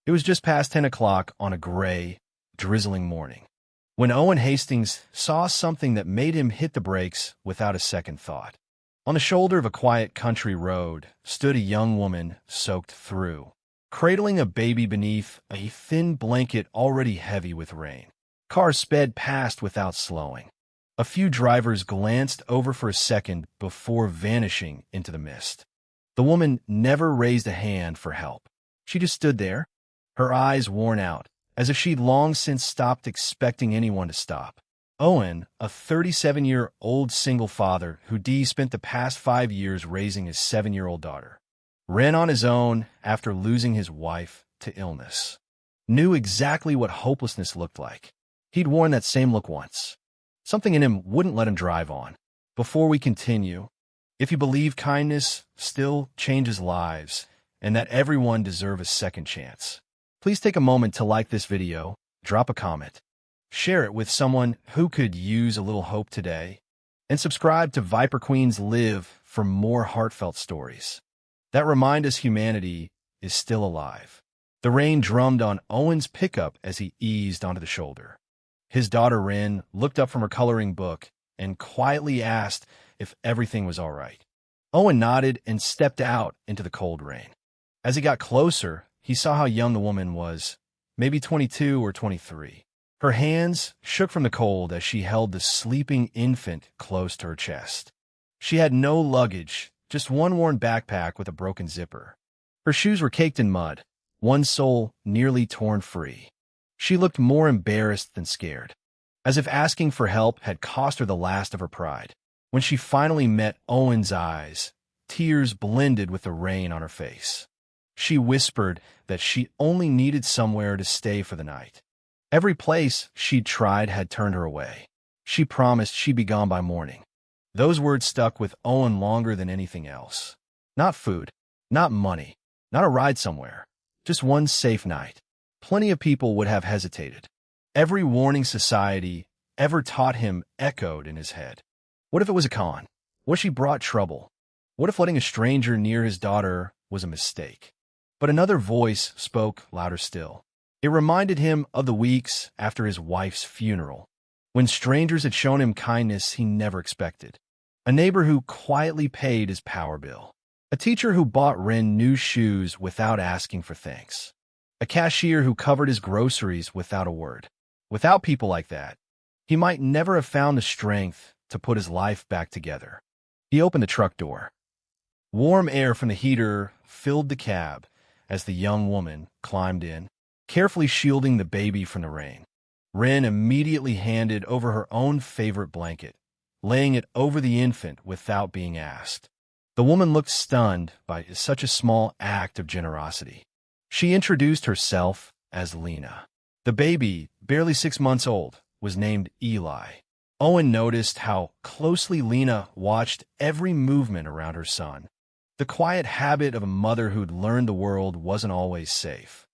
It was just past 10 o'clock on a gray, drizzling morning, when Owen Hastings saw something that made him hit the brakes without a second thought. On the shoulder of a quiet country road stood a young woman soaked through, cradling a baby beneath a thin blanket already heavy with rain. Cars sped past without slowing. A few drivers glanced over for a second before vanishing into the mist. The woman never raised a hand for help. She just stood there, her eyes worn out, as if she'd long since stopped expecting anyone to stop. Owen, a 37-year-old single father who spent the past 5 years raising his 7-year-old daughter, ran on his own after losing his wife to illness. Knew exactly what hopelessness looked like. He'd worn that same look once. Something in him wouldn't let him drive on. Before we continue, if you believe kindness still changes lives and that everyone deserves a second chance, please take a moment to like this video, drop a comment, share it with someone who could use a little hope today, and subscribe to Viper Queens Live for more heartfelt stories that remind us humanity is still alive. The rain drummed on Owen's pickup as he eased onto the shoulder. His daughter Rin looked up from her coloring book and quietly asked if everything was all right. Owen nodded and stepped out into the cold rain. As he got closer, he saw how young the woman was, maybe 22 or 23. Her hands shook from the cold as she held the sleeping infant close to her chest. She had no luggage, just one worn backpack with a broken zipper. Her shoes were caked in mud, one sole nearly torn free. She looked more embarrassed than scared, as if asking for help had cost her the last of her pride. When she finally met Owen's eyes, tears blended with the rain on her face. She whispered that she only needed somewhere to stay for the night. Every place she'd tried had turned her away. She promised she'd be gone by morning. Those words stuck with Owen longer than anything else. Not food, not money, not a ride somewhere, just one safe night. Plenty of people would have hesitated. Every warning society ever taught him echoed in his head. What if it was a con? What if she brought trouble? What if letting a stranger near his daughter was a mistake? But another voice spoke louder still. It reminded him of the weeks after his wife's funeral, when strangers had shown him kindness he never expected. A neighbor who quietly paid his power bill. A teacher who bought Rin new shoes without asking for thanks. A cashier who covered his groceries without a word. Without people like that, he might never have found the strength to put his life back together. He opened the truck door. Warm air from the heater filled the cab as the young woman climbed in, carefully shielding the baby from the rain. Rin immediately handed over her own favorite blanket, laying it over the infant without being asked. The woman looked stunned by such a small act of generosity. She introduced herself as Lena. The baby, barely 6 months old, was named Eli. Owen noticed how closely Lena watched every movement around her son. The quiet habit of a mother who'd learned the world wasn't always safe.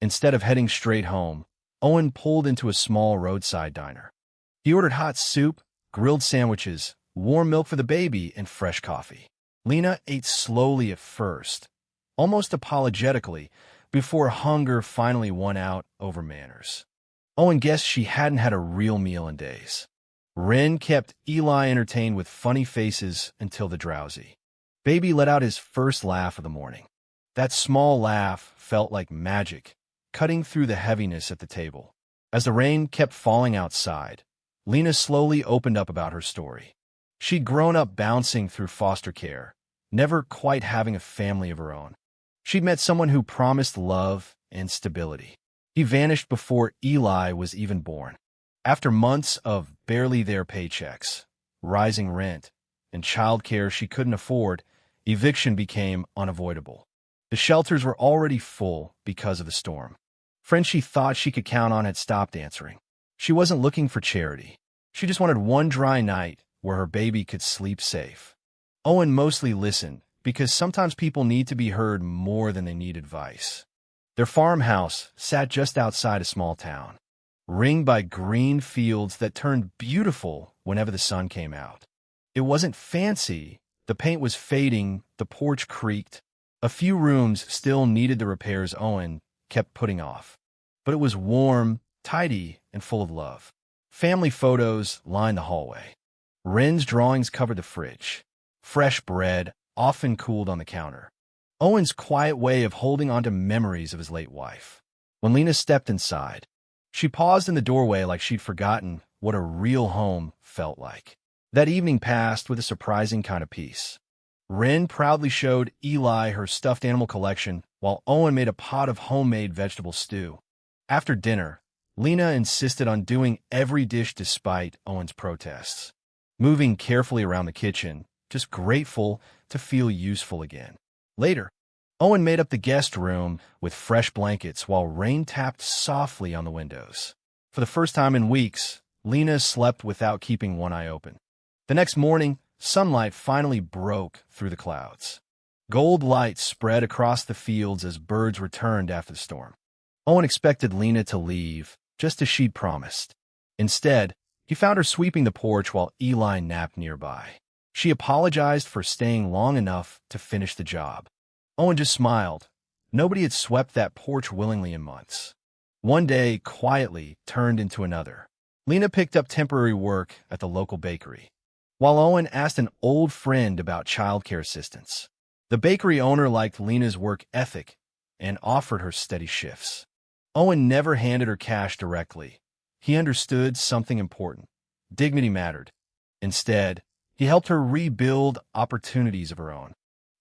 Instead of heading straight home, Owen pulled into a small roadside diner. He ordered hot soup, grilled sandwiches, warm milk for the baby, and fresh coffee. Lena ate slowly at first, almost apologetically, before hunger finally won out over manners. Owen guessed she hadn't had a real meal in days. Rin kept Eli entertained with funny faces until the drowsy. Baby let out his first laugh of the morning. That small laugh felt like magic, cutting through the heaviness at the table. As the rain kept falling outside, Lena slowly opened up about her story. She'd grown up bouncing through foster care, never quite having a family of her own. She'd met someone who promised love and stability. He vanished before Eli was even born. After months of barely their paychecks, rising rent, and childcare she couldn't afford, eviction became unavoidable. The shelters were already full because of the storm. Friends she thought she could count on had stopped answering. She wasn't looking for charity. She just wanted one dry night where her baby could sleep safe. Owen mostly listened, because sometimes people need to be heard more than they need advice. Their farmhouse sat just outside a small town, ringed by green fields that turned beautiful whenever the sun came out. It wasn't fancy. The paint was fading, the porch creaked. A few rooms still needed the repairs Owen kept putting off. But it was warm, tidy, and full of love. Family photos lined the hallway. Ren's drawings covered the fridge. Fresh bread, often cooled on the counter. Owen's quiet way of holding on to memories of his late wife. When Lena stepped inside, she paused in the doorway like she'd forgotten what a real home felt like. That evening passed with a surprising kind of peace. Ren proudly showed Eli her stuffed animal collection, while Owen made a pot of homemade vegetable stew. After dinner, Lena insisted on doing every dish despite Owen's protests, moving carefully around the kitchen, just grateful to feel useful again. Later, Owen made up the guest room with fresh blankets while rain tapped softly on the windows. For the first time in weeks, Lena slept without keeping one eye open. The next morning, sunlight finally broke through the clouds. Gold light spread across the fields as birds returned after the storm. Owen expected Lena to leave, just as she'd promised. Instead, he found her sweeping the porch while Eli napped nearby. She apologized for staying long enough to finish the job. Owen just smiled. Nobody had swept that porch willingly in months. One day, quietly, turned into another. Lena picked up temporary work at the local bakery, while Owen asked an old friend about childcare assistance. The bakery owner liked Lena's work ethic and offered her steady shifts. Owen never handed her cash directly. He understood something important. Dignity mattered. Instead, he helped her rebuild opportunities of her own.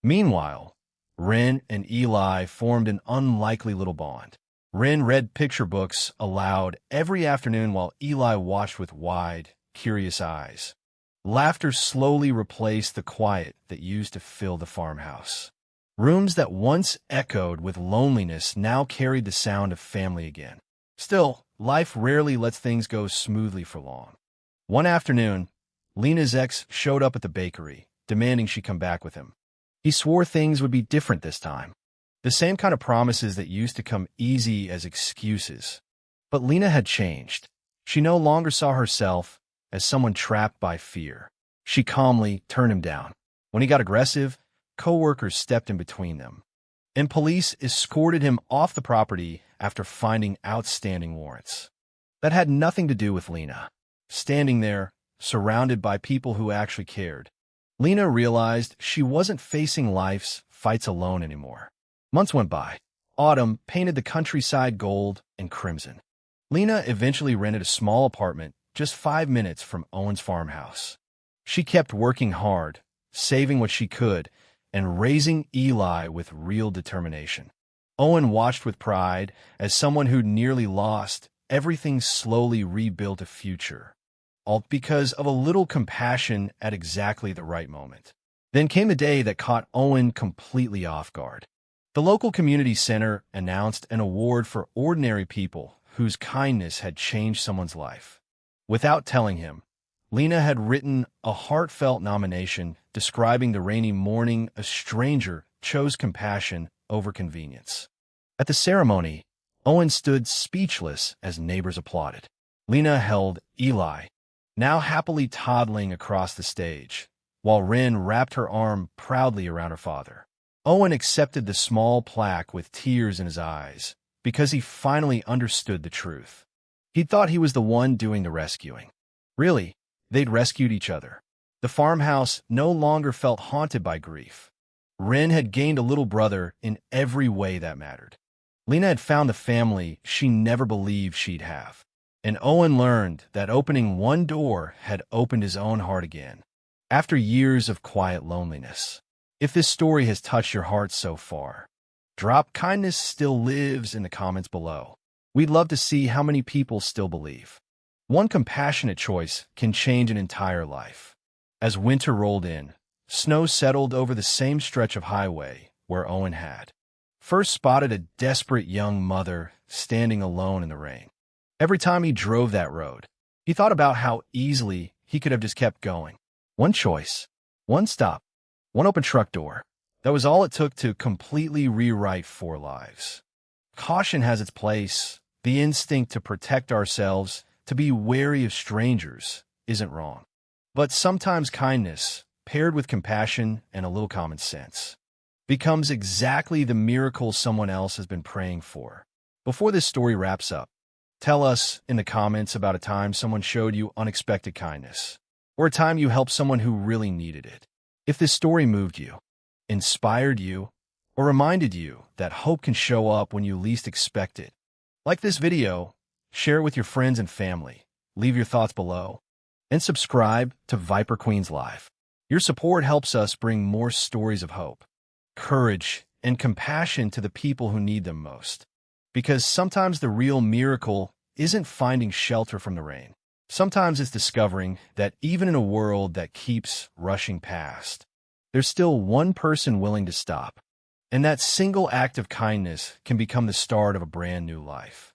Meanwhile, Ren and Eli formed an unlikely little bond. Ren read picture books aloud every afternoon while Eli watched with wide, curious eyes. Laughter slowly replaced the quiet that used to fill the farmhouse. Rooms that once echoed with loneliness now carried the sound of family again. Still, life rarely lets things go smoothly for long. One afternoon, Lena's ex showed up at the bakery, demanding she come back with him. He swore things would be different this time. The same kind of promises that used to come easy as excuses. But Lena had changed. She no longer saw herself as someone trapped by fear. She calmly turned him down. When he got aggressive, co-workers stepped in between them, and police escorted him off the property after finding outstanding warrants. That had nothing to do with Lena. Standing there, surrounded by people who actually cared, Lena realized she wasn't facing life's fights alone anymore. Months went by. Autumn painted the countryside gold and crimson. Lena eventually rented a small apartment just 5 minutes from Owen's farmhouse. She kept working hard, saving what she could, and raising Eli with real determination. Owen watched with pride as someone who'd nearly lost everything slowly rebuilt a future, all because of a little compassion at exactly the right moment. Then came the day that caught Owen completely off guard. The local community center announced an award for ordinary people whose kindness had changed someone's life. Without telling him, Lena had written a heartfelt nomination describing the rainy morning a stranger chose compassion over convenience. At the ceremony, Owen stood speechless as neighbors applauded. Lena held Eli, now happily toddling across the stage, while Ren wrapped her arm proudly around her father. Owen accepted the small plaque with tears in his eyes because he finally understood the truth. He thought he was the one doing the rescuing. Really, they'd rescued each other. The farmhouse no longer felt haunted by grief. Ren had gained a little brother in every way that mattered. Lena had found the family she never believed she'd have. And Owen learned that opening one door had opened his own heart again, after years of quiet loneliness. If this story has touched your heart so far, drop kindness still lives in the comments below. We'd love to see how many people still believe. One compassionate choice can change an entire life. As winter rolled in, snow settled over the same stretch of highway where Owen had first spotted a desperate young mother standing alone in the rain. Every time he drove that road, he thought about how easily he could have just kept going. One choice, one stop, one open truck door. That was all it took to completely rewrite 4 lives. Caution has its place. The instinct to protect ourselves, to be wary of strangers, isn't wrong. But sometimes kindness, paired with compassion and a little common sense, becomes exactly the miracle someone else has been praying for. Before this story wraps up, tell us in the comments about a time someone showed you unexpected kindness, or a time you helped someone who really needed it. If this story moved you, inspired you, or reminded you that hope can show up when you least expect it, like this video, share it with your friends and family, leave your thoughts below, and subscribe to Viper Queens Live. Your support helps us bring more stories of hope, courage, and compassion to the people who need them most. Because sometimes the real miracle isn't finding shelter from the rain. Sometimes it's discovering that even in a world that keeps rushing past, there's still one person willing to stop. And that single act of kindness can become the start of a brand new life.